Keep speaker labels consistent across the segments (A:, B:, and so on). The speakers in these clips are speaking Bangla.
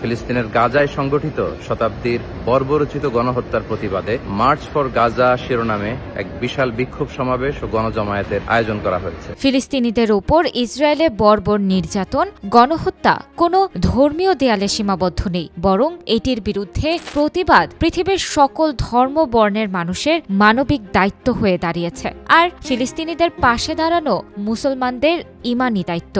A: ফিলিস্তিনের গাজায় সংগঠিত শতাব্দীর বর্বরোচিত গণহত্যার প্রতিবাদে মার্চ ফর গাজা শিরোনামে এক বিশাল বিক্ষোভ সমাবেশ ও গণজমায়েতের আয়োজন করা হয়েছে।
B: ফিলিস্তিনিদের উপর ইসরায়েলে বর্বর নির্যাতন, গণহত্যা কোনো ধর্মীয় দেয়ালে সীমাবদ্ধ নেই, বরং এটির বিরুদ্ধে প্রতিবাদ পৃথিবীর সকল ধর্ম বর্ণের মানুষের মানবিক দায়িত্ব হয়ে দাঁড়িয়েছে। আর ফিলিস্তিনিদের পাশে দাঁড়ানো মুসলমানদের ঈমানি দায়িত্ব।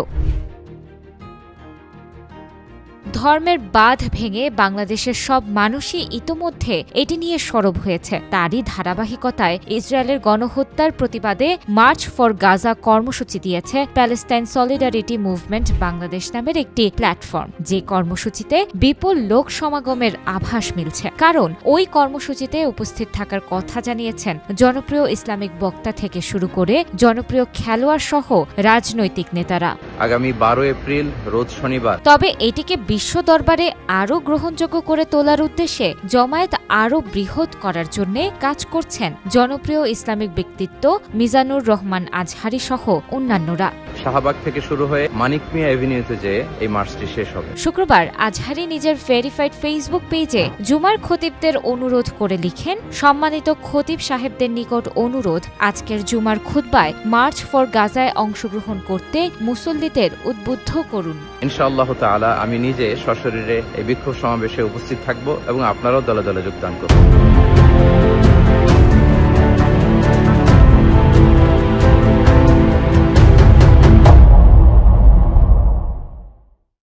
B: ধর্মের বাঁধ ভেঙে বাংলাদেশের সব মানুষই ইতোমধ্যে এটি নিয়ে সরব হয়েছে। তারই ধারাবাহিকতায় ইসরায়েলের গণহত্যার প্রতিবাদে মার্চ ফর গাজা কর্মসূচি দিয়েছে প্যালেস্টাইন সলিডারিটি মুভমেন্ট বাংলাদেশ নামের একটি প্ল্যাটফর্ম। যে কর্মসূচিতে বিপুল লোক সমাগমের আভাস মিলছে, কারণ ওই কর্মসূচিতে উপস্থিত থাকার কথা জানিয়েছেন জনপ্রিয় ইসলামিক বক্তা থেকে শুরু করে জনপ্রিয় খেলোয়াড় সহ রাজনৈতিক নেতারা।
A: আগামী 12 এপ্রিল রোজ শনিবার।
B: তবে এটিকে বিশ্ব দরবারে আরও গ্রহণযোগ্য করে তোলার উদ্দেশ্যে জমায়েত আরও বৃহৎ করার জন্য কাজ করছেন জনপ্রিয় ইসলামিক ব্যক্তিত্ব মিজানুর রহমান আজহারি সহ অন্যান্যরা।
A: শাহবাগ থেকে শুরু হয়ে মানিক মিয়া এভিনিউতে যেয়ে এই মার্চটি শেষ হবে।
B: শুক্রবার আজহারি নিজের ভেরিফাইড ফেসবুক পেজে জুমার খতিবদের অনুরোধ করে লিখেন, সম্মানিত খতিব সাহেবদের নিকট অনুরোধ, আজকের জুমার খুতবায় মার্চ ফর গাজায় অংশগ্রহণ করতে মুসল্লিদের উদ্বুদ্ধ করুন।
A: ইনশাআল্লাহ তাআলা আমি নিজে সশরীরে এই বিক্ষোভ সমাবেশে উপস্থিত থাকব এবং আপনারাও দলে দলে যোগদান করুন।